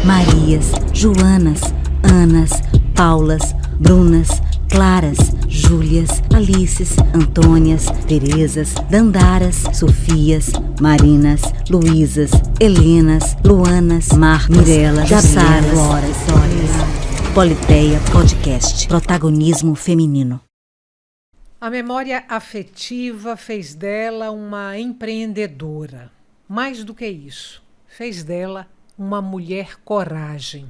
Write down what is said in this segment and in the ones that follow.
Marias, Joanas, Anas, Paulas, Brunas, Claras, Júlias, Alices, Antônias, Terezas, Dandaras, Sofias, Marinas, Luísas, Helenas, Luanas, Martas, Mirelas, Sapsaras, Floras, Politeia Podcast. Protagonismo feminino. A memória afetiva fez dela uma empreendedora. Mais do que isso, fez dela uma mulher coragem.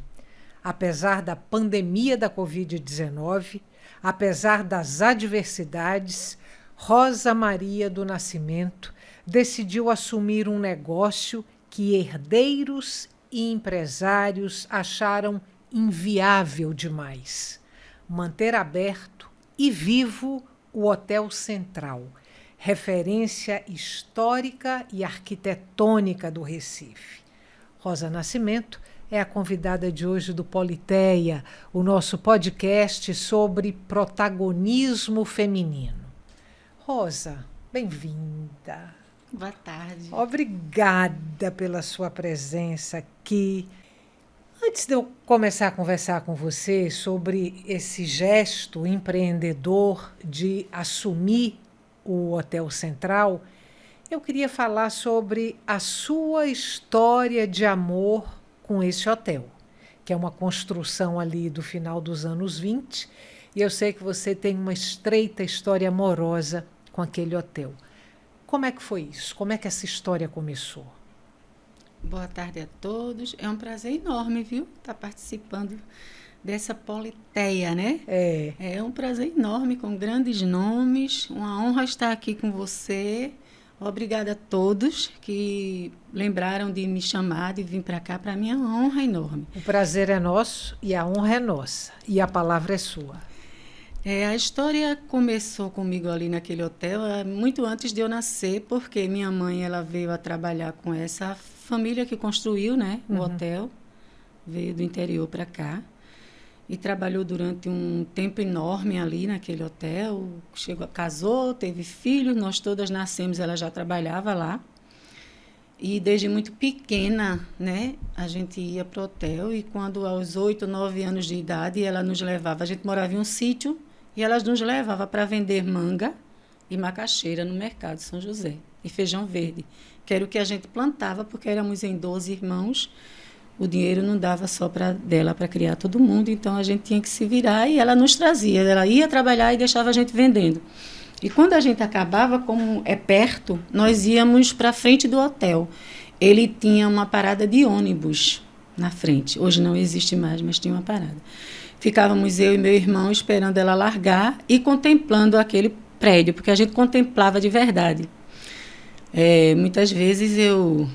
Apesar da pandemia da Covid-19, apesar das adversidades, Rosa Maria do Nascimento decidiu assumir um negócio que herdeiros e empresários acharam inviável demais: manter aberto e vivo o Hotel Central, referência histórica e arquitetônica do Recife. Rosa Nascimento é a convidada de hoje do Politeia, o nosso podcast sobre protagonismo feminino. Rosa, bem-vinda. Boa tarde. Obrigada pela sua presença aqui. Antes de eu começar a conversar com você sobre esse gesto empreendedor de assumir o Hotel Central, eu queria falar sobre a sua história de amor com esse hotel, que é uma construção ali do final dos anos 20, e eu sei que você tem uma estreita história amorosa com aquele hotel. Como é que foi isso? Como é que essa história começou? Boa tarde a todos. É um prazer enorme, viu? Estar participando dessa Politeia, né? É um prazer enorme, com grandes nomes. Uma honra estar aqui com você. Obrigada a todos que lembraram de me chamar, de vir para cá. Para mim é uma honra enorme. O prazer é nosso e a honra é nossa. E a palavra é sua. A história começou comigo ali naquele hotel muito antes de eu nascer, porque minha mãe ela veio a trabalhar com essa família que construiu, né, o hotel. Veio do interior para cá. E trabalhou durante um tempo enorme ali naquele hotel. Casou, teve filhos, nós todas nascemos, ela já trabalhava lá. E desde muito pequena, né, a gente ia para o hotel. E quando aos 8, 9 anos de idade, ela nos levava. A gente morava em um sítio e ela nos levava para vender manga e macaxeira no mercado de São José. E feijão verde, que era o que a gente plantava, porque éramos em 12 irmãos. O dinheiro não dava só dela para criar todo mundo, então a gente tinha que se virar e ela nos trazia. Ela ia trabalhar e deixava a gente vendendo. E quando a gente acabava, como é perto, nós íamos para frente do hotel. Ele tinha uma parada de ônibus na frente. Hoje não existe mais, mas tinha uma parada. Ficávamos eu e meu irmão esperando ela largar e contemplando aquele prédio, porque a gente contemplava de verdade. Muitas vezes eu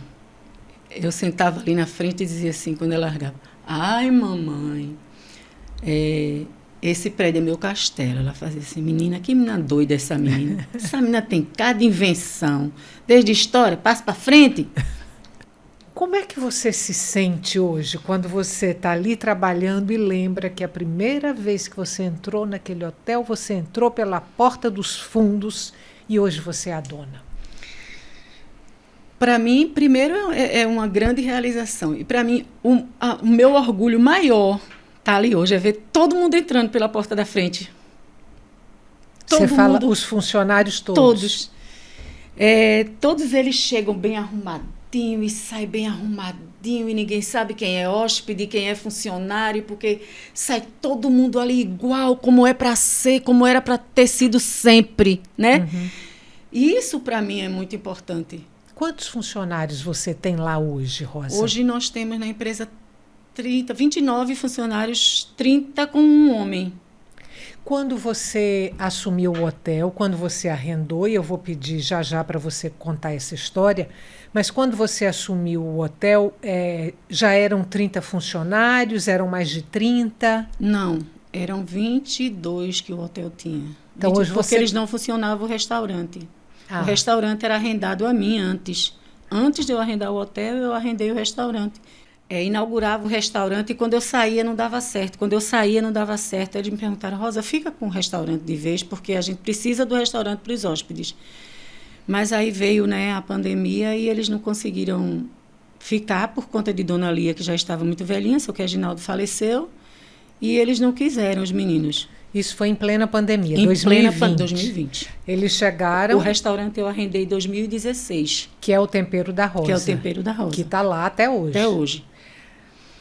sentava ali na frente e dizia assim, quando ela largava: ai, mamãe, esse prédio é meu castelo. Ela fazia assim: menina, que menina doida essa menina. Essa menina tem cada invenção. Desde história, passa para frente. Como é que você se sente hoje, quando você está ali trabalhando e lembra que a primeira vez que você entrou naquele hotel, você entrou pela porta dos fundos e hoje você é a dona? Para mim, primeiro, é uma grande realização. E, para mim, o meu orgulho maior tá ali hoje, é ver todo mundo entrando pela porta da frente. Você fala os funcionários todos? Todos. Todos eles chegam bem arrumadinho e saem bem arrumadinho, e ninguém sabe quem é hóspede, quem é funcionário, porque sai todo mundo ali igual, como é para ser, como era para ter sido sempre, né? E isso, para mim, é muito importante. Quantos funcionários você tem lá hoje, Rosa? Hoje nós temos na empresa 29 funcionários, 30 com um homem. Quando você assumiu o hotel, quando você arrendou, e eu vou pedir já para você contar essa história, mas quando você assumiu o hotel, já eram 30 funcionários, eram mais de 30? Não, eram 22 que o hotel tinha. Então, hoje porque eles não funcionavam o restaurante. Ah. O restaurante era arrendado a mim antes. Antes de eu arrendar o hotel, eu arrendei o restaurante. Inaugurava o restaurante e quando eu saía não dava certo. Eles me perguntaram: Rosa, fica com o restaurante de vez, porque a gente precisa do restaurante para os hóspedes. Mas aí veio, né, a pandemia e eles não conseguiram ficar por conta de Dona Lia, que já estava muito velhinha, só que Reginaldo faleceu, e eles não quiseram, os meninos. Isso foi em plena pandemia, Em 2020. plena 2020. Eles chegaram... O restaurante eu arrendei em 2016. Que é o Tempero da Rosa. Que é o Tempero da Rosa. Que está lá até hoje. Até hoje.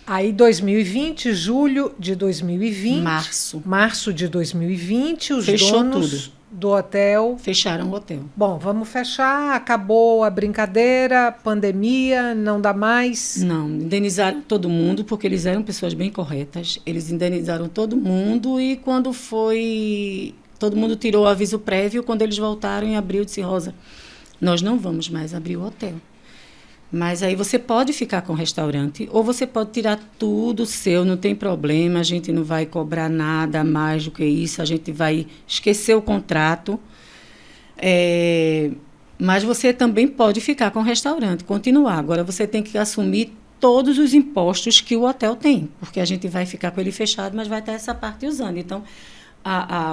Aí 2020, julho de 2020. Março de 2020, os Fechou donos tudo. Do hotel... Fecharam o hotel. Bom, vamos fechar, acabou a brincadeira, pandemia, não dá mais. Não, indenizaram todo mundo, porque eles eram pessoas bem corretas. Eles indenizaram todo mundo e quando foi... Todo mundo tirou o aviso prévio, quando eles voltaram em abril, disse, Rosa, nós não vamos mais abrir o hotel. Mas aí você pode ficar com o restaurante ou você pode tirar tudo seu, não tem problema, a gente não vai cobrar nada mais do que isso, a gente vai esquecer o contrato. Mas você também pode ficar com o restaurante, continuar. Agora você tem que assumir todos os impostos que o hotel tem, porque a gente vai ficar com ele fechado, mas vai estar essa parte usando. Então,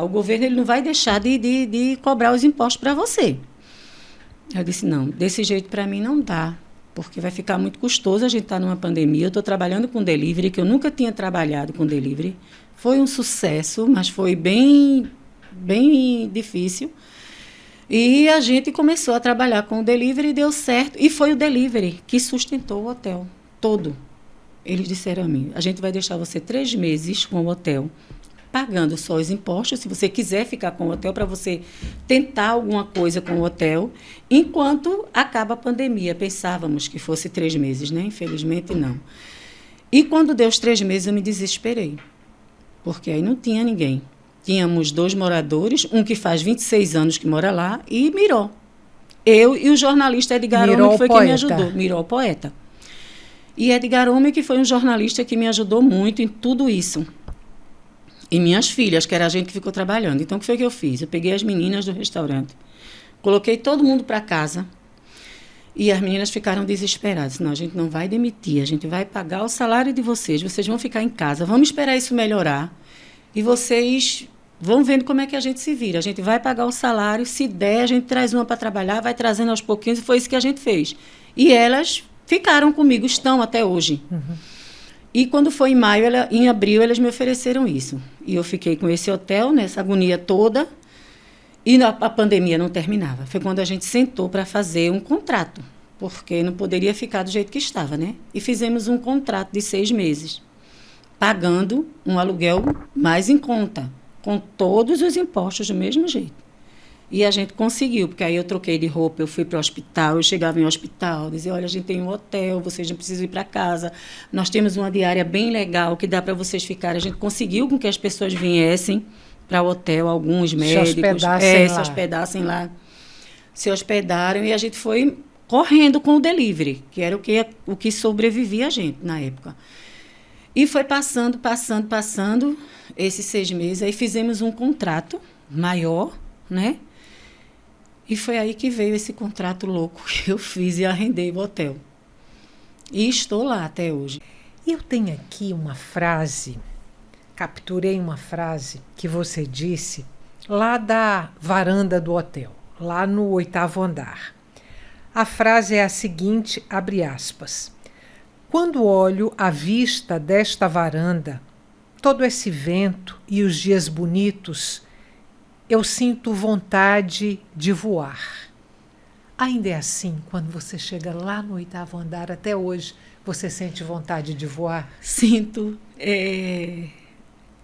o governo ele não vai deixar de cobrar os impostos para você. Eu disse, não, desse jeito para mim não dá. Porque vai ficar muito custoso, a gente está numa pandemia, eu estou trabalhando com delivery, que eu nunca tinha trabalhado com delivery. Foi um sucesso, mas foi bem difícil. E a gente começou a trabalhar com o delivery e deu certo. E foi o delivery que sustentou o hotel todo. Eles disseram a mim, a gente vai deixar você 3 meses com o hotel, pagando só os impostos, se você quiser ficar com o hotel, para você tentar alguma coisa com o hotel, enquanto acaba a pandemia. Pensávamos que fosse 3 meses, né? Infelizmente, não. E quando deu os 3 meses, eu me desesperei, porque aí não tinha ninguém. Tínhamos 2 moradores, um que faz 26 anos que mora lá, e Miró. Eu e o jornalista Edgar Homem, que foi quem me ajudou. Miró, poeta. E Edgar Homem, que foi um jornalista que me ajudou muito em tudo isso. E minhas filhas, que era a gente que ficou trabalhando. Então, o que foi que eu fiz? Eu peguei as meninas do restaurante, coloquei todo mundo para casa e as meninas ficaram desesperadas. Não, a gente não vai demitir, a gente vai pagar o salário de vocês vão ficar em casa, vamos esperar isso melhorar e vocês vão vendo como é que a gente se vira. A gente vai pagar o salário, se der, a gente traz uma para trabalhar, vai trazendo aos pouquinhos e foi isso que a gente fez. E elas ficaram comigo, estão até hoje. Uhum. E quando foi em maio, em abril, eles me ofereceram isso. E eu fiquei com esse hotel, nessa agonia toda, e a pandemia não terminava. Foi quando a gente sentou para fazer um contrato, porque não poderia ficar do jeito que estava, né? E fizemos um contrato de 6 meses, pagando um aluguel mais em conta, com todos os impostos do mesmo jeito. E a gente conseguiu, porque aí eu troquei de roupa, eu fui para o hospital, eu chegava em hospital, dizia, olha, a gente tem um hotel, vocês não precisam ir para casa, nós temos uma diária bem legal que dá para vocês ficarem. A gente conseguiu com que as pessoas viessem para o hotel, alguns médicos, se hospedassem lá, se hospedaram, e a gente foi correndo com o delivery, que era o que sobrevivia a gente na época. E foi passando esses 6 meses, aí fizemos um contrato maior, né? E foi aí que veio esse contrato louco que eu fiz e arrendei o hotel. E estou lá até hoje. Eu tenho aqui uma frase, capturei uma frase que você disse lá da varanda do hotel, lá no 8º andar. A frase é a seguinte, abre aspas. Quando olho a vista desta varanda, todo esse vento e os dias bonitos, eu sinto vontade de voar. Ainda é assim, quando você chega lá no 8º andar, até hoje, você sente vontade de voar? Sinto.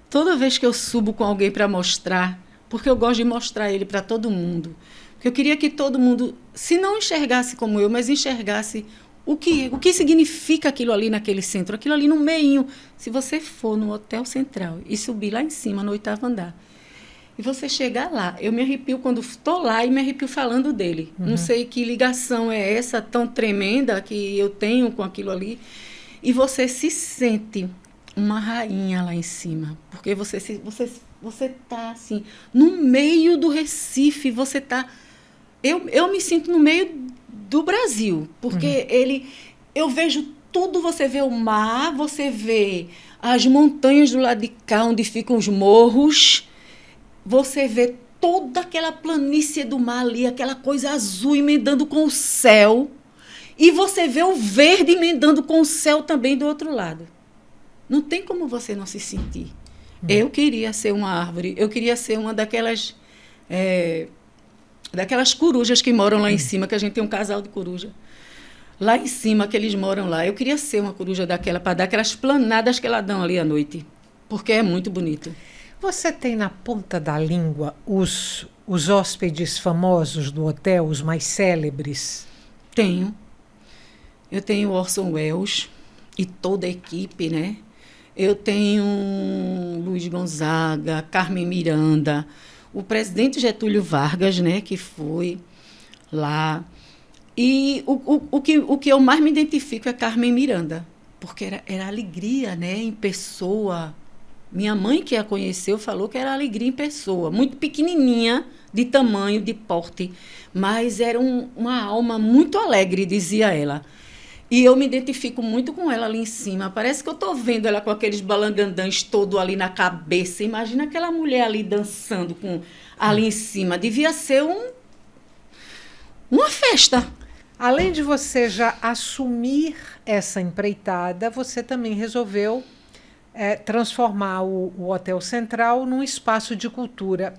Toda vez que eu subo com alguém para mostrar, porque eu gosto de mostrar ele para todo mundo, porque eu queria que todo mundo, se não enxergasse como eu, mas enxergasse o que significa aquilo ali naquele centro, aquilo ali no meio. Se você for no Hotel Central e subir lá em cima, no 8º andar, e você chegar lá, eu me arrepio quando estou lá e me arrepio falando dele. Uhum. Não sei que ligação é essa tão tremenda que eu tenho com aquilo ali. E você se sente uma rainha lá em cima. Porque você está assim, no meio do Recife, você está... Eu me sinto no meio do Brasil. Porque eu vejo tudo, você vê o mar, você vê as montanhas do lado de cá, onde ficam os morros. Você vê toda aquela planície do mar ali, aquela coisa azul emendando com o céu. E você vê o verde emendando com o céu também do outro lado. Não tem como você não se sentir. Eu queria ser uma árvore, eu queria ser uma daquelas corujas que moram lá em cima, que a gente tem um casal de coruja. Lá em cima, que eles moram lá. Eu queria ser uma coruja daquela, para dar aquelas planadas que elas dão ali à noite. Porque é muito bonito. Você tem na ponta da língua os hóspedes famosos do hotel, os mais célebres? Tenho. Eu tenho Orson Welles e toda a equipe, né? Eu tenho Luiz Gonzaga, Carmen Miranda, o presidente Getúlio Vargas, né, que foi lá. E o que eu mais me identifico é Carmen Miranda, porque era alegria, né, em pessoa. Minha mãe, que a conheceu, falou que era alegria em pessoa, muito pequenininha, de tamanho, de porte, mas era uma alma muito alegre, dizia ela. E eu me identifico muito com ela ali em cima. Parece que eu estou vendo ela com aqueles balangandãs todo ali na cabeça. Imagina aquela mulher ali dançando ali em cima. Devia ser uma festa. Além de você já assumir essa empreitada, você também resolveu transformar o Hotel Central num espaço de cultura.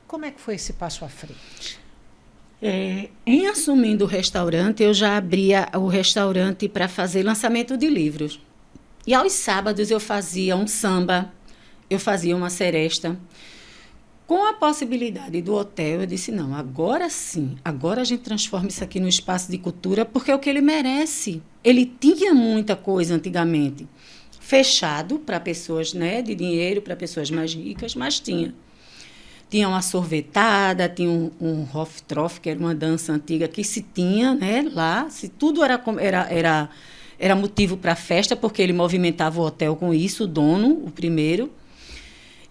Como é que foi esse passo à frente? Em assumindo o restaurante, eu já abria o restaurante para fazer lançamento de livros. E aos sábados eu fazia um samba, eu fazia uma seresta. Com a possibilidade do hotel, eu disse, não, agora sim, agora a gente transforma isso aqui num espaço de cultura, porque é o que ele merece. Ele tinha muita coisa antigamente, fechado para pessoas, né, de dinheiro, para pessoas mais ricas, mas tinha. Tinha uma sorvetada, tinha um Hoftroff, que era uma dança antiga que se tinha, né, lá. Se tudo era motivo para festa, porque ele movimentava o hotel com isso, o dono, o primeiro.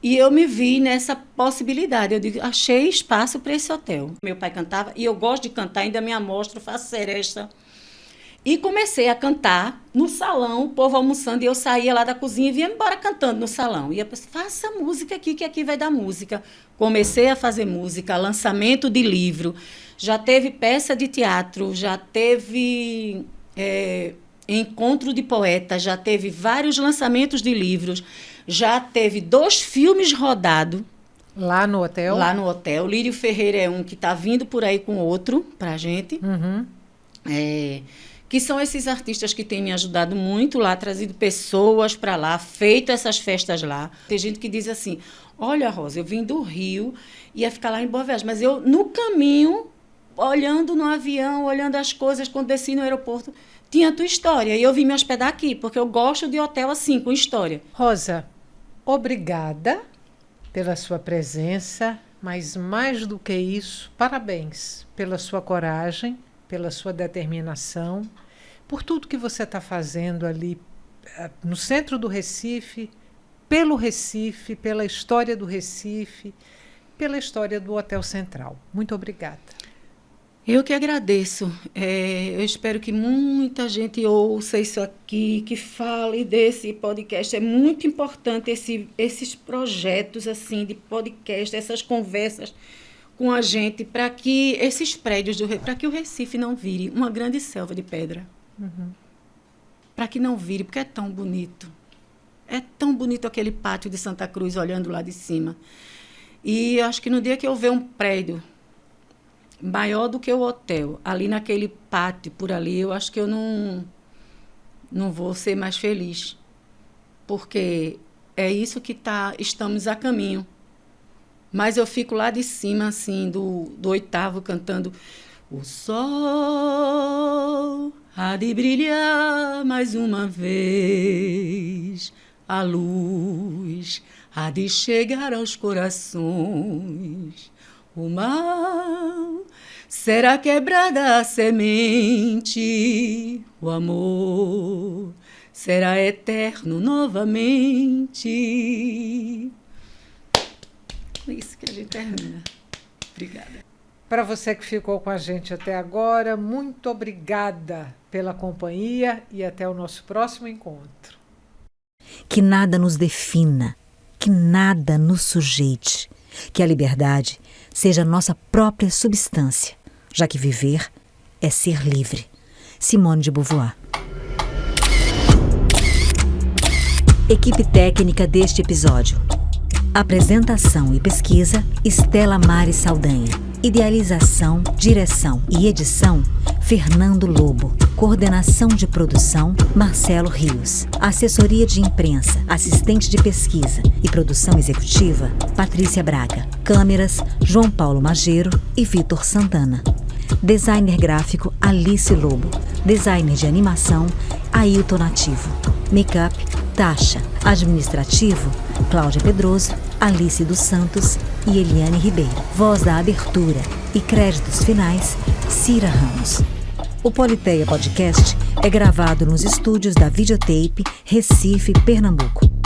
E eu me vi nessa possibilidade. Eu digo, achei espaço para esse hotel. Meu pai cantava, e eu gosto de cantar, ainda me amostro, faço seresta. E comecei a cantar no salão, o povo almoçando, e eu saía lá da cozinha e vinha embora cantando no salão. E eu pensei, faça música aqui, que aqui vai dar música. Comecei a fazer música, lançamento de livro, já teve peça de teatro, já teve encontro de poetas, já teve vários lançamentos de livros, já teve 2 filmes rodados. Lá no hotel? Lá no hotel. Lírio Ferreira é um que está vindo por aí com outro para a gente. Uhum. Que são esses artistas que têm me ajudado muito lá, trazido pessoas para lá, feito essas festas lá. Tem gente que diz assim, olha, Rosa, eu vim do Rio, ia ficar lá em Boa Viagem, mas eu, no caminho, olhando no avião, olhando as coisas, quando desci no aeroporto, tinha a tua história. E eu vim me hospedar aqui, porque eu gosto de hotel assim, com história. Rosa, obrigada pela sua presença, mas mais do que isso, parabéns pela sua coragem, pela sua determinação, por tudo que você está fazendo ali no centro do Recife, pelo Recife, pela história do Recife, pela história do Hotel Central. Muito obrigada. Eu que agradeço. Eu espero que muita gente ouça isso aqui, que fale desse podcast. É muito importante esses projetos assim de podcast, essas conversas com a gente, para que esses prédios, para que o Recife não vire uma grande selva de pedra. Uhum. Para que não vire, porque é tão bonito. É tão bonito aquele pátio de Santa Cruz, olhando lá de cima. E eu acho que no dia que eu ver um prédio maior do que o hotel, ali naquele pátio, por ali, eu acho que eu não vou ser mais feliz. Porque é isso que estamos a caminho. Mas eu fico lá de cima, assim, do 8º, cantando o sol há de brilhar mais uma vez, a luz há de chegar aos corações, o mal será quebrada a semente, o amor será eterno novamente. Isso que a gente termina. Obrigada. Para você que ficou com a gente até agora, muito obrigada pela companhia e até o nosso próximo encontro. Que nada nos defina, que nada nos sujeite, que a liberdade seja nossa própria substância, já que viver é ser livre. Simone de Beauvoir. Equipe técnica deste episódio: apresentação e pesquisa, Estela Mari Saldanha. Idealização, direção e edição, Fernando Lobo. Coordenação de produção, Marcelo Rios. Assessoria de imprensa, assistente de pesquisa e produção executiva, Patrícia Braga. Câmeras, João Paulo Mageiro e Vitor Santana. Designer gráfico, Alice Lobo. Designer de animação, Ailton Nativo. Make-up, Tasha. Administrativo, Cláudia Pedroso, Alice dos Santos e Eliane Ribeiro. Voz da abertura e créditos finais, Cira Ramos. O Politeia Podcast é gravado nos estúdios da Videotape, Recife, Pernambuco.